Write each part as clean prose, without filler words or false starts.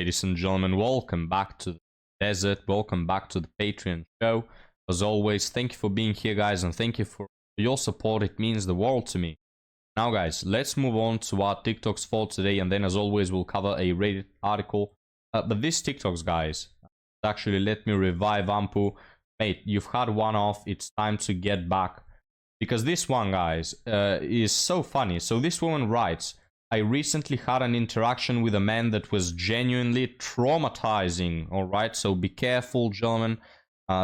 ladies and gentlemen, welcome back to the desert, welcome back to the Patreon show. As always, thank you for being here, guys, and thank you for your support. It means the world to me. Now, guys, let's move on to our TikToks for today, and then, as always, we'll cover a Reddit article. But this TikToks, guys, actually let me revive Ampu. Mate, you've had one off, it's time to get back. Because this one, guys, is so funny. So this woman writes, I recently had an interaction with a man that was genuinely traumatizing. Alright, so be careful, gentlemen.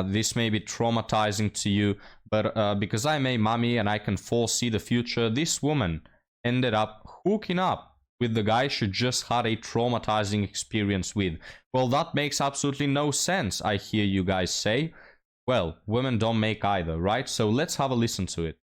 This may be traumatizing to you, but because I'm a mummy and I can foresee the future, this woman ended up hooking up with the guy she just had a traumatizing experience with. Well, that makes absolutely no sense, I hear you guys say. Well, women don't make either, right? So let's have a listen to it.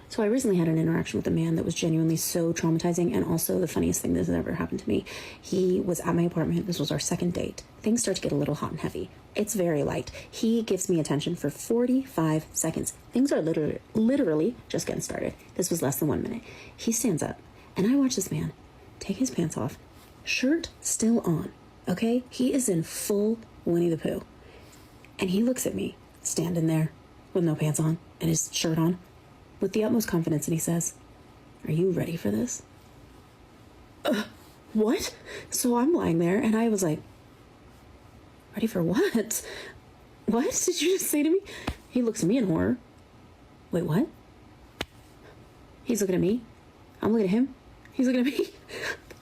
So I recently had an interaction with a man that was genuinely so traumatizing, and also the funniest thing that has ever happened to me. He was at my apartment. This was our second date. Things start to get a little hot and heavy. It's very light. He gives me attention for 45 seconds. Things are literally just getting started. This was less than 1 minute. He stands up, and I watch this man take his pants off, shirt still on, okay? He is in full Winnie the Pooh. And he looks at me, standing there with no pants on and his shirt on, with the utmost confidence, and he says, are you ready for this? What? So I'm lying there, and I was like, ready for what? What did you just say to me? He looks at me in horror. Wait, what? He's looking at me. I'm looking at him. He's looking at me.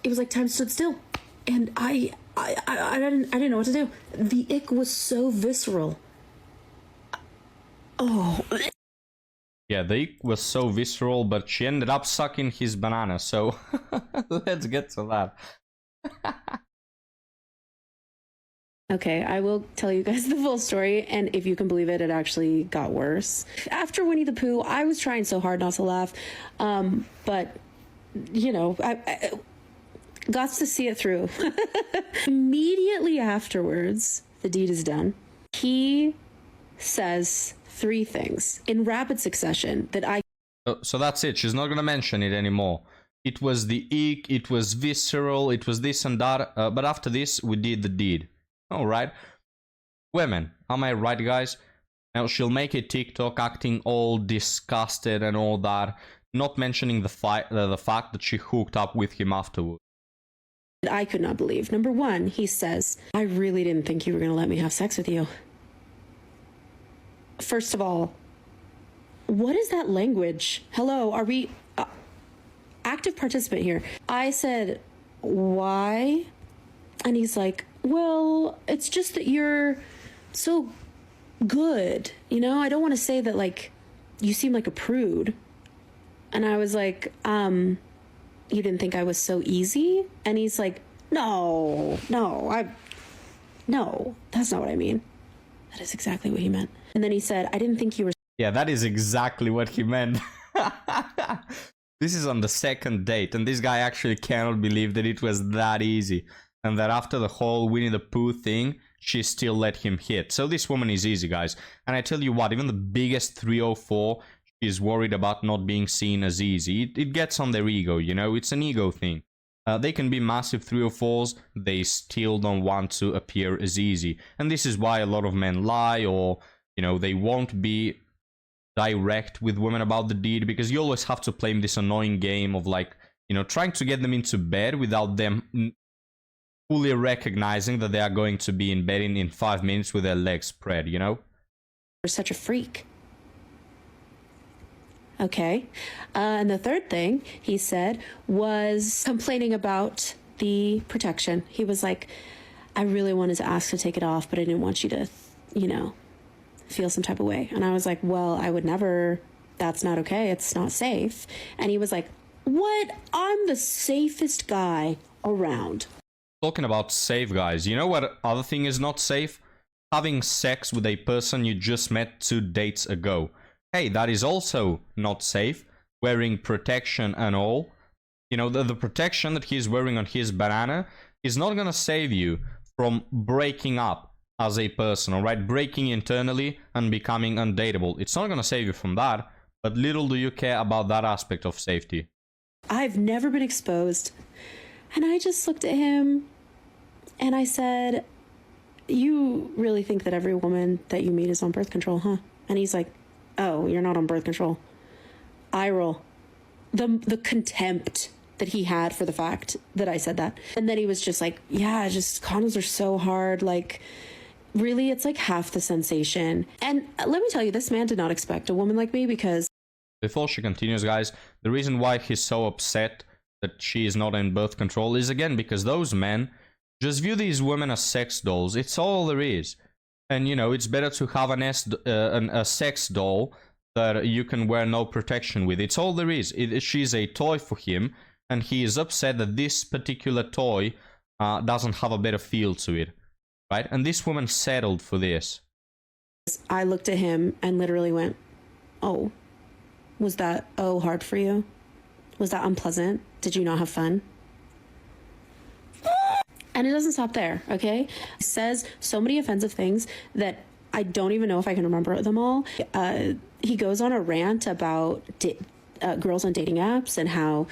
It was like time stood still, and I didn't know what to do. The ick was so visceral. Oh. Yeah, the ick was so visceral, but she ended up sucking his banana, so let's get to that. Okay, I will tell you guys the full story, and if you can believe it, it actually got worse. After Winnie the Pooh, I was trying so hard not to laugh, but, you know, I got to see it through. Immediately afterwards, the deed is done. He says 3 things in rapid succession that I... So that's it. She's not going to mention it anymore. It was the ick, it was visceral, it was this and that. But after this, we did the deed. Alright. Women, am I right, guys? Now, she'll make a TikTok acting all disgusted and all that, not mentioning the fact that she hooked up with him afterwards. I could not believe. Number 1, he says, I really didn't think you were going to let me have sex with you. First of all, what is that language? Hello, are we active participant here? I said, why? And he's like, well, it's just that you're so good. You know, I don't want to say that, like, you seem like a prude. And I was like, you didn't think I was so easy? And he's like, no, that's not what I mean. That is exactly what he meant. And then he said, I didn't think you were... Yeah, that is exactly what he meant. This is on the second date, and this guy actually cannot believe that it was that easy. And that after the whole Winnie the Pooh thing, she still let him hit. So this woman is easy, guys. And I tell you what, even the biggest 304 is worried about not being seen as easy. It gets on their ego, you know? It's an ego thing. They can be massive 304s, they still don't want to appear as easy. And this is why a lot of men lie, or, you know, they won't be direct with women about the deed, because you always have to play this annoying game of, like, you know, trying to get them into bed without them fully recognizing that they are going to be in bed in 5 minutes with their legs spread, you know? You're such a freak. Okay. And the third thing he said was complaining about the protection. He was like, I really wanted to ask to take it off, but I didn't want you to, you know, feel some type of way. And I was like, well, I would never. That's not okay. It's not safe. And he was like, what? I'm the safest guy around. Talking about safe, guys, you know what other thing is not safe? Having sex with a person you just met 2 dates ago. Hey, that is also not safe. Wearing protection and all. You know, the protection that he's wearing on his banana is not gonna save you from breaking up as a person, alright? Breaking internally and becoming undateable. It's not gonna save you from that, but little do you care about that aspect of safety. I've never been exposed. And I just looked at him And I said, you really think that every woman that you meet is on birth control, huh? And he's like, oh, you're not on birth control. Eye roll. The contempt that he had for the fact that I said that. And then he was just like, yeah, just condoms are so hard. Like, really, it's like half the sensation. And let me tell you, this man did not expect a woman like me because... Before she continues, guys, the reason why he's so upset that she is not in birth control is, again, because those men just view these women as sex dolls. It's all there is. And, you know, it's better to have a sex doll that you can wear no protection with. It's all there is. She's a toy for him, and he is upset that this particular toy doesn't have a better feel to it, right? And this woman settled for this. I looked at him and literally went, oh, was that, hard for you? Was that unpleasant? Did you not have fun? And it doesn't stop there, okay? He says so many offensive things that I don't even know if I can remember them all. He goes on a rant about girls on dating apps and how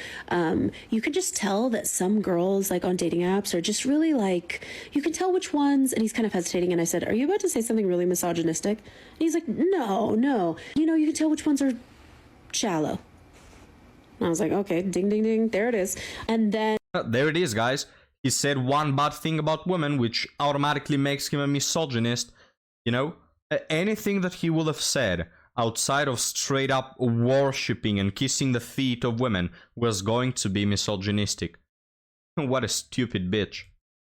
you can just tell that some girls like on dating apps are just really like, you can tell which ones, and he's kind of hesitating, and I said, are you about to say something really misogynistic? And he's like, no. You know, you can tell which ones are shallow. And I was like, okay, ding, ding, ding, there it is. And then... There it is, guys. He said one bad thing about women, which automatically makes him a misogynist. You know, anything that he would have said outside of straight up worshipping and kissing the feet of women was going to be misogynistic. What a stupid bitch.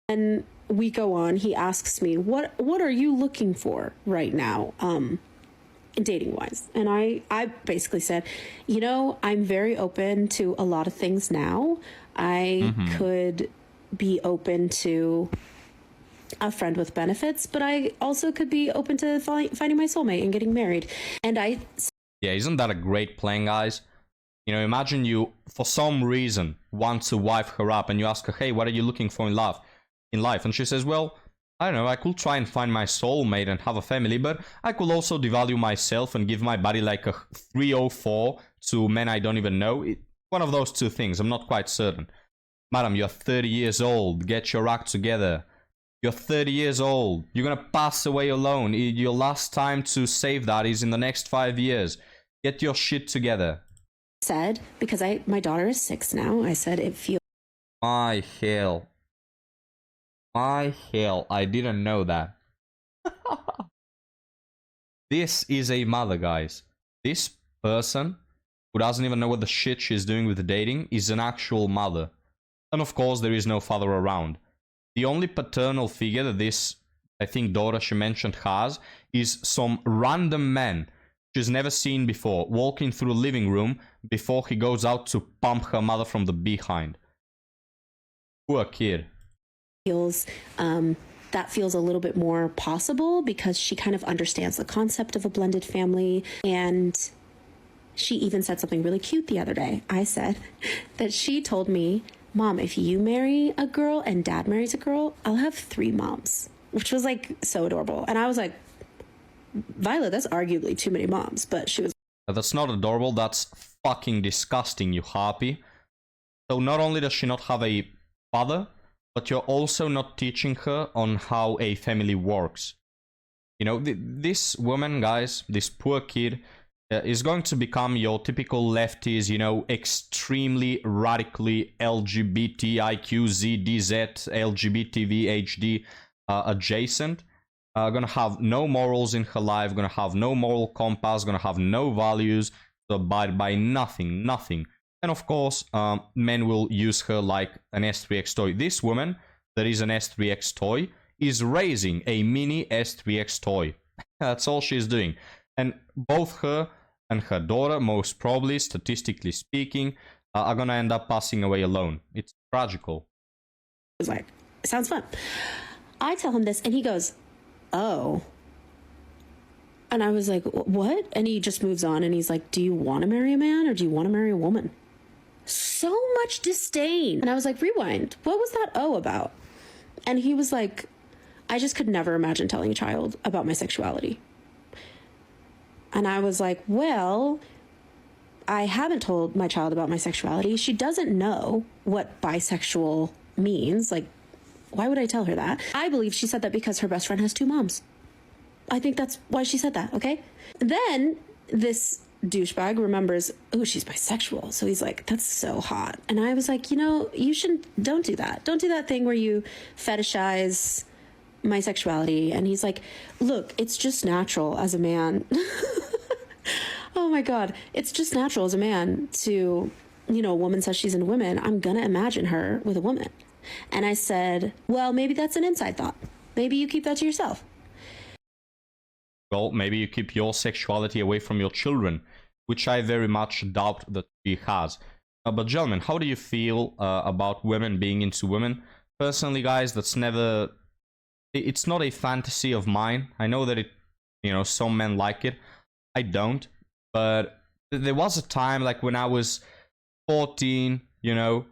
And we go on. He asks me, what are you looking for right now, dating wise? And I basically said, you know, I'm very open to a lot of things now. I could be open to a friend with benefits, but I also could be open to finding my soulmate and getting married. And yeah, isn't that a great plan, guys? You know, imagine you, for some reason, want to wife her up, and you ask her, hey, what are you looking for in life? And she says, well, I don't know, I could try and find my soulmate and have a family, but I could also devalue myself and give my body like a 304 to men I don't even know. One of those two things, I'm not quite certain. Madam, you're 30 years old. Get your act together. You're 30 years old. You're gonna pass away alone. Your last time to save that is in the next 5 years. Get your shit together. Said, because my daughter is 6 now, I said it feels... My hell. I didn't know that. This is a mother, guys. This person, who doesn't even know what the shit she's doing with dating, is an actual mother. And of course, there is no father around. The only paternal figure that this, I think, daughter she mentioned has is some random man she's never seen before, walking through the living room before he goes out to pump her mother from the behind. Poor kid. That feels a little bit more possible because she kind of understands the concept of a blended family. And she even said something really cute the other day. I said that she told me, Mom, if you marry a girl and Dad marries a girl, I'll have 3 moms, which was like so adorable. And I was like, Violet, that's arguably too many moms. But she was... That's not adorable, that's fucking disgusting, you harpy. So not only does she not have a father, but you're also not teaching her on how a family works. You know, this woman, guys, this poor kid, is going to become your typical lefties, you know, extremely radically LGBTIQZDZ, LGBTVHD adjacent. Gonna have no morals in her life, gonna have no moral compass, gonna have no values, to abide by nothing. And of course, men will use her like an S3x toy. This woman, that is an S3x toy, is raising a mini S3x toy. That's all she's doing. And both her and her daughter, most probably, statistically speaking, are gonna end up passing away alone. It's tragical. I was like, sounds fun. I tell him this, and he goes, oh. And I was like, what? And he just moves on, and he's like, do you want to marry a man, or do you want to marry a woman? So much disdain. And I was like, rewind. What was that about? And he was like, I just could never imagine telling a child about my sexuality. And I was like, well, I haven't told my child about my sexuality. She doesn't know what bisexual means. Like, Why would I tell her that? I believe she said that because her best friend has 2 moms. I think that's why she said that, okay? Then this douchebag remembers, oh, she's bisexual. So he's like, that's so hot. And I was like, you know, you shouldn't, don't do that. Don't do that thing where you fetishize my sexuality. And he's like, look, it's just natural as a man. Oh my God. It's just natural as a man to, you know, a woman says she's into women. I'm going to imagine her with a woman. And I said, well, maybe that's an inside thought. Maybe you keep that to yourself. Well, maybe you keep your sexuality away from your children, which I very much doubt that she has. But gentlemen, how do you feel about women being into women? Personally, guys, that's never... It's not a fantasy of mine. I know that some men like it. I don't. But there was a time, like when I was 14, that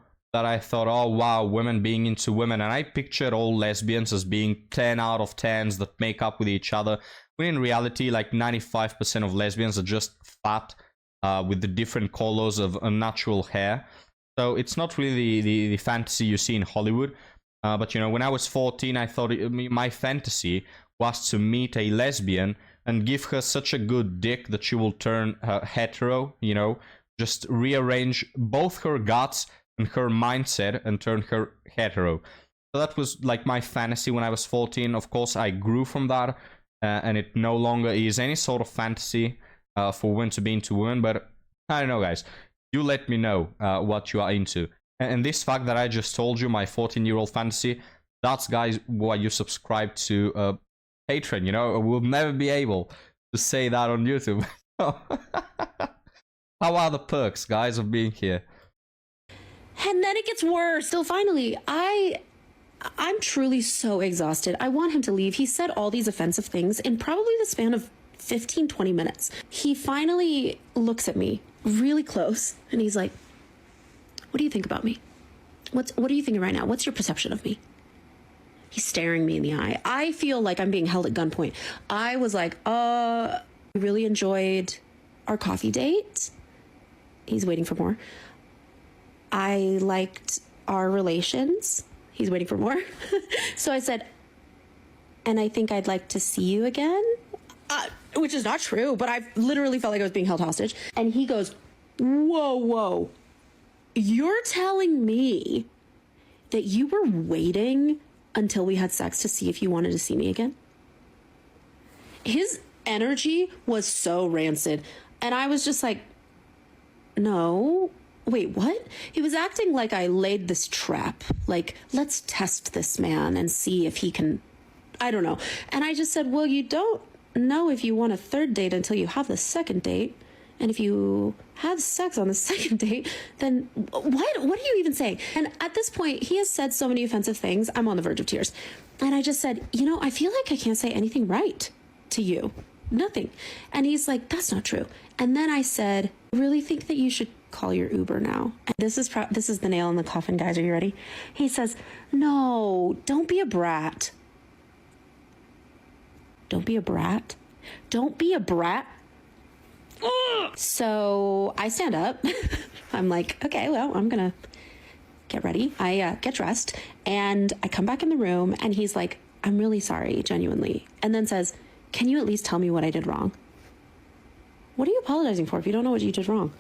I thought, oh wow, women being into women. And I pictured all lesbians as being 10 out of 10s that make up with each other. When in reality, like 95% of lesbians are just fat with the different colors of unnatural hair. So it's not really the fantasy you see in Hollywood. But when I was 14, I thought my fantasy was to meet a lesbian and give her such a good dick that she will turn hetero, just rearrange both her guts and her mindset and turn her hetero. So that was like my fantasy when I was 14. Of course, I grew from that. And it no longer is any sort of fantasy for women to be into women. But I don't know, guys. You let me know what you are into. And this fact that I just told you, my 14-year-old fantasy, that's, guys, why you subscribe to Patreon. We'll never be able to say that on YouTube. How are the perks, guys, of being here? And then it gets worse. So finally, I'm truly so exhausted. I want him to leave. He said all these offensive things in probably the span of 15, 20 minutes. He finally looks at me really close and he's like, what do you think about me? What are you thinking right now? What's your perception of me? He's staring me in the eye. I feel like I'm being held at gunpoint. I was like, I really enjoyed our coffee date. He's waiting for more. I liked our relations. He's waiting for more. So I said, and I think I'd like to see you again, which is not true, but I literally felt like I was being held hostage. And he goes, whoa, you're telling me that you were waiting until we had sex to see if you wanted to see me again? His energy was so rancid. And I was just like, no. Wait, what? He was acting like I laid this trap. Like, let's test this man and see if he can, I don't know. And I just said, well, you don't know if you want a third date until you have the second date. And if you have sex on the second date, then what are you even saying? And at this point, he has said so many offensive things. I'm on the verge of tears. And I just said, I feel like I can't say anything right to you. Nothing. And he's like, that's not true. And then I said, I really think that you should call your Uber now. And this is the nail in the coffin, guys. Are you ready? He says, no, don't be a brat. Don't be a brat. Don't be a brat. So I stand up. I'm like, okay, well, I'm gonna get ready. I get dressed and I come back in the room and he's like, I'm really sorry, genuinely. And then says, can you at least tell me what I did wrong? What are you apologizing for if you don't know what you did wrong?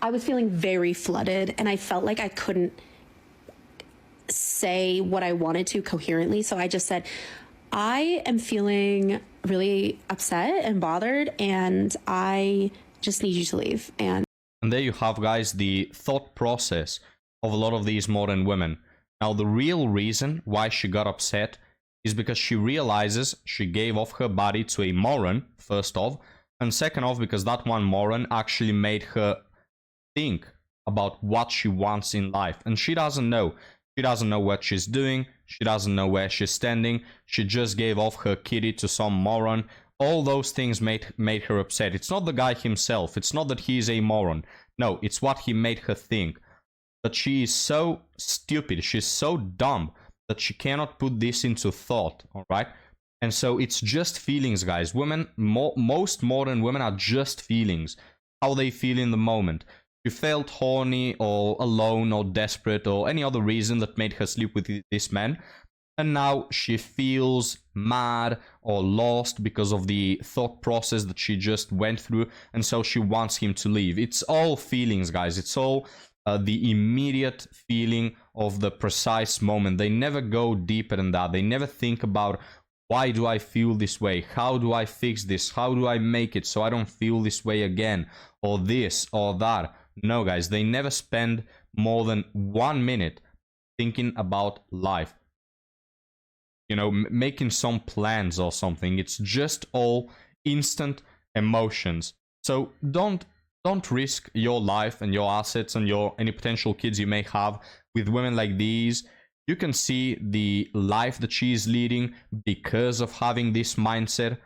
I was feeling very flooded and I felt like I couldn't say what I wanted to coherently. So I just said, I am feeling really upset and bothered and I just need you to leave. And there you have, guys, the thought process of a lot of these modern women. Now, the real reason why she got upset is because she realizes she gave off her body to a moron, first off, and second off, because that one moron actually made her think about what she wants in life. And she doesn't know. She doesn't know what she's doing. She doesn't know where she's standing. She just gave off her kitty to some moron. All those things made her upset. It's not the guy himself. It's not that he's a moron. No, it's what he made her think. That she is so stupid. She's so dumb that she cannot put this into thought, all right? And so it's just feelings, guys. Women, most modern women are just feelings. How they feel in the moment. She felt horny or alone or desperate or any other reason that made her sleep with this man. and now she feels mad or lost because of the thought process that she just went through, and so she wants him to leave. It's all feelings, guys. It's all the immediate feeling of the precise moment. They never go deeper than that. They never think about, why do I feel this way? How do I fix this? How do I make it so I don't feel this way again? Or this or that. No, guys, they never spend more than 1 minute thinking about life. You know, making some plans or something. It's just all instant emotions. So don't risk your life and your assets and any potential kids you may have with women like these. You can see the life that she is leading because of having this mindset.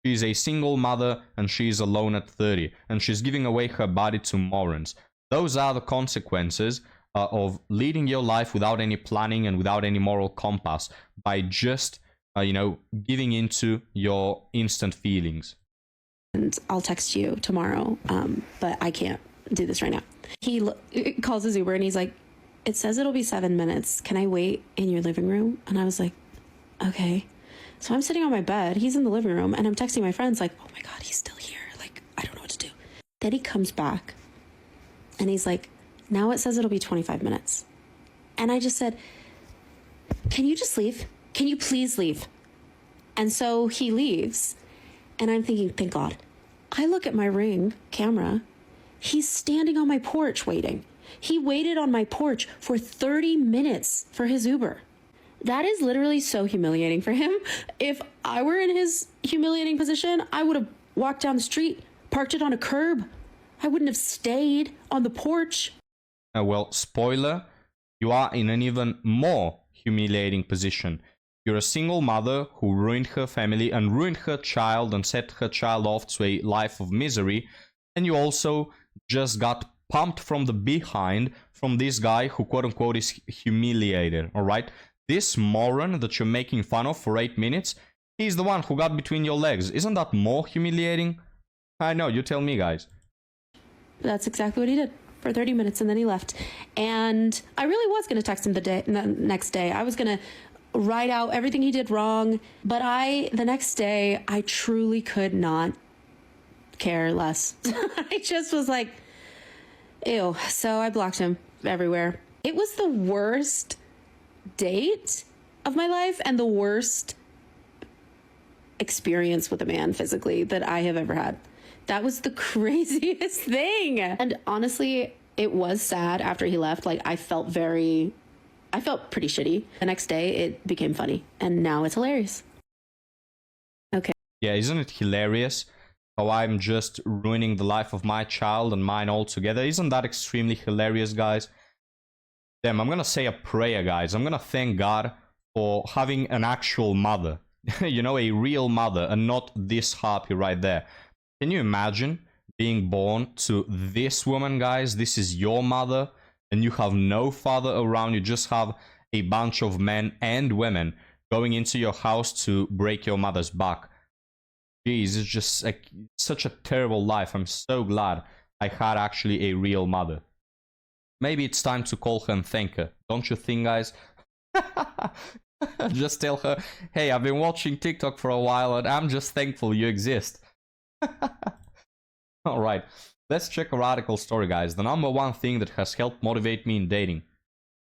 She's a single mother and she's alone at 30, and she's giving away her body to morons. Those are the consequences of leading your life without any planning and without any moral compass, by just, giving into your instant feelings. And I'll text you tomorrow, but I can't do this right now. He calls his Uber and he's like, it says it'll be 7 minutes. Can I wait in your living room? And I was like, okay. So I'm sitting on my bed. He's in the living room and I'm texting my friends like, oh my God, he's still here. Like, I don't know what to do. Then he comes back and he's like, now it says it'll be 25 minutes. And I just said, can you just leave? Can you please leave? And so he leaves. And I'm thinking, thank God. I look at my Ring camera. He's standing on my porch waiting. He waited on my porch for 30 minutes for his Uber. That is literally so humiliating for him. If I were in his humiliating position, I would have walked down the street, parked it on a curb. I wouldn't have stayed on the porch. Well, spoiler, you are in an even more humiliating position. You're a single mother who ruined her family and ruined her child and set her child off to a life of misery. And you also just got pumped from the behind from this guy who quote-unquote is humiliated, all right? This moron that you're making fun of for 8 minutes, he's the one who got between your legs. Isn't that more humiliating? I know, you tell me, guys. That's exactly what he did for 30 minutes, and then he left. And I really was going to text him the next day. I was going to write out everything he did wrong, but the next day, I truly could not care less. I just was like, ew. So I blocked him everywhere. It was the worst date of my life and the worst experience with a man physically that I have ever had. That was the craziest thing. And honestly, it was sad after he left. Like, I felt pretty shitty. The next day, it became funny. And now it's hilarious. Okay. Yeah, isn't it hilarious how I'm just ruining the life of my child and mine altogether? Isn't that extremely hilarious, guys? Damn, I'm gonna say a prayer, guys. I'm gonna thank God for having an actual mother. You know, a real mother, and not this harpy right there. Can you imagine being born to this woman, guys? This is your mother, and you have no father around. You just have a bunch of men and women going into your house to break your mother's back. Jeez, it's just like such a terrible life. I'm so glad I had actually a real mother. Maybe it's time to call her and thank her. Don't you think, guys? Just tell her, hey, I've been watching TikTok for a while and I'm just thankful you exist. Alright, let's check our article story, guys. The number one thing that has helped motivate me in dating.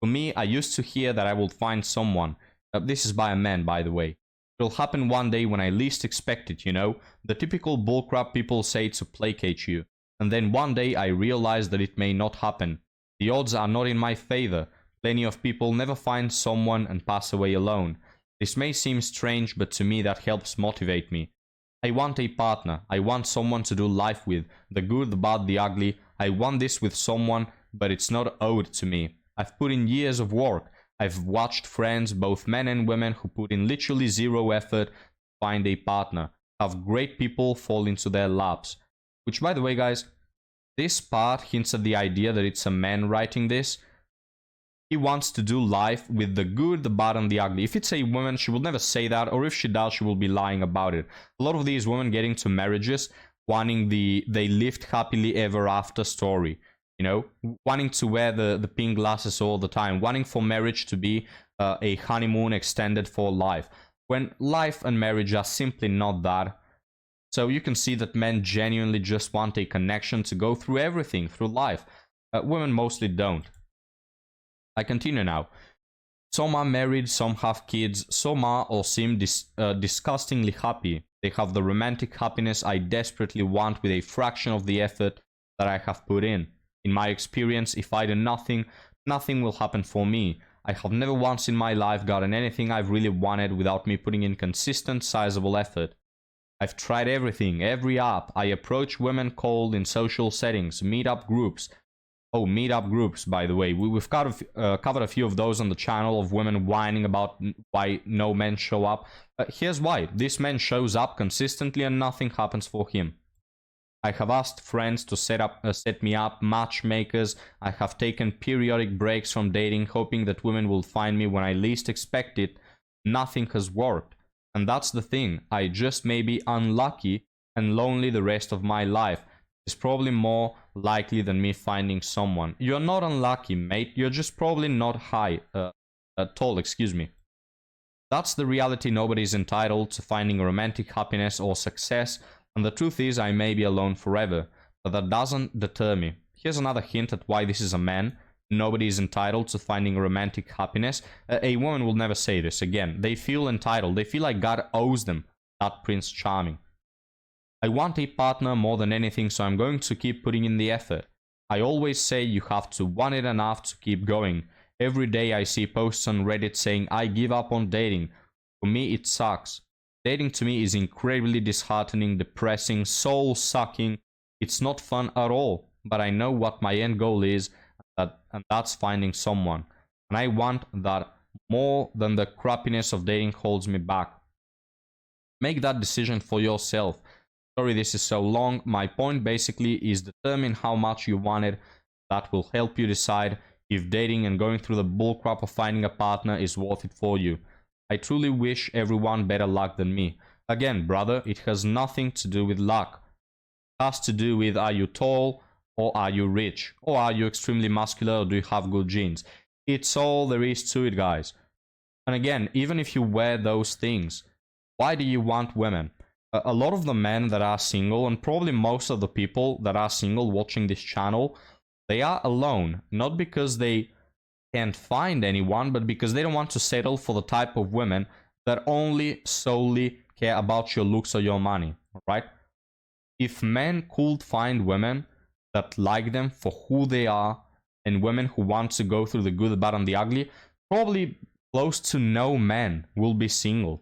For me, I used to hear that I would find someone. This is by a man, by the way. It'll happen one day when I least expect it, you know? The typical bullcrap people say to placate you. And then one day I realized that it may not happen. The odds are not in my favor. Plenty of people never find someone and pass away alone. This may seem strange, but to me that helps motivate me. I want a partner. I want someone to do life with. The good, the bad, the ugly. I want this with someone, but it's not owed to me. I've put in years of work. I've watched friends, both men and women, who put in literally zero effort to find a partner. Have great people fall into their laps. Which, by the way, guys, this part hints at the idea that it's a man writing this. He wants to do life with the good, the bad, and the ugly. If it's a woman, she will never say that, or if she does, she will be lying about it. A lot of these women get into marriages wanting the they lived happily ever after story. You know, wanting to wear the pink glasses all the time, wanting for marriage to be a honeymoon extended for life, when life and marriage are simply not that. So you can see that men genuinely just want a connection to go through everything, through life. Women mostly don't. I continue now. Some are married, some have kids, some are or seem disgustingly happy. They have the romantic happiness I desperately want with a fraction of the effort that I have put in. In my experience, if I do nothing, nothing will happen for me. I have never once in my life gotten anything I've really wanted without me putting in consistent, sizable effort. I've tried everything, every app. I approach women cold in social settings, meetup groups. Oh, meetup groups, by the way. We've covered a few of those on the channel, of women whining about why no men show up. Here's why. This man shows up consistently and nothing happens for him. I have asked friends to set me up, matchmakers. I have taken periodic breaks from dating, hoping that women will find me when I least expect it. Nothing has worked. And that's the thing. I just may be unlucky and lonely the rest of my life. It's probably more likely than me finding someone. You're not unlucky, mate. You're just probably not tall, excuse me. That's the reality. Nobody's entitled to finding romantic happiness or success. And the truth is, I may be alone forever. But that doesn't deter me. Here's another hint at why this is a man. Nobody is entitled to finding romantic happiness. A woman will never say this. Again, they feel entitled. They feel like God owes them that Prince Charming. I want a partner more than anything, so I'm going to keep putting in the effort. I always say you have to want it enough to keep going. Every day I see posts on Reddit saying I give up on dating. For me, it sucks. Dating to me is incredibly disheartening, depressing, soul-sucking. It's not fun at all. But I know what my end goal is, and that's finding someone. And I want that more than the crappiness of dating holds me back. Make that decision for yourself. Sorry this is so long. My point basically is determine how much you want it. That will help you decide if dating and going through the bullcrap of finding a partner is worth it for you. I truly wish everyone better luck than me. Again, brother, it has nothing to do with luck. It has to do with, are you tall or are you rich? Or are you extremely muscular or do you have good genes? It's all there is to it, guys. And again, even if you wear those things, why do you want women? A lot of the men that are single, and probably most of the people that are single watching this channel, they are alone. Not because they can't find anyone, but because they don't want to settle for the type of women that only solely care about your looks or your money, right? If men could find women that like them for who they are, and women who want to go through the good, the bad, and the ugly, probably close to no man will be single.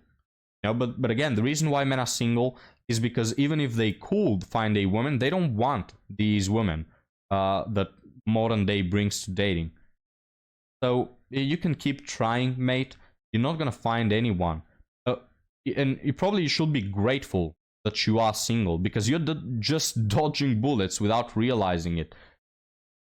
You know, but again, the reason why men are single is because even if they could find a woman, they don't want these women that modern day brings to dating. So you can keep trying, mate. You're not gonna find anyone, and you probably should be grateful that you are single, because you're just dodging bullets without realizing it.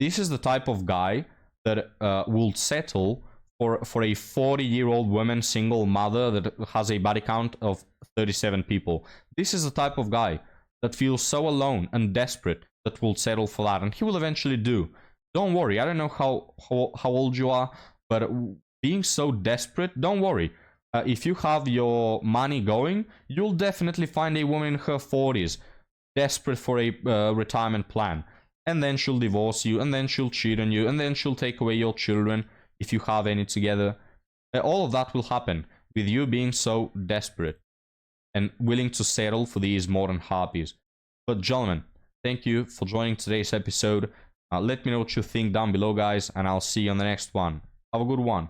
This is the type of guy that will settle for a 40-year-old woman, single mother that has a body count of 37 people. This is the type of guy that feels so alone and desperate that will settle for that, and he will eventually do. Don't worry, I don't know how old you are, but being so desperate, don't worry. If you have your money going, you'll definitely find a woman in her 40s, desperate for a retirement plan. And then she'll divorce you, and then she'll cheat on you, and then she'll take away your children, if you have any together. All of that will happen with you being so desperate and willing to settle for these modern harpies. But gentlemen, thank you for joining today's episode. Let me know what you think down below, guys, and I'll see you on the next one. Have a good one.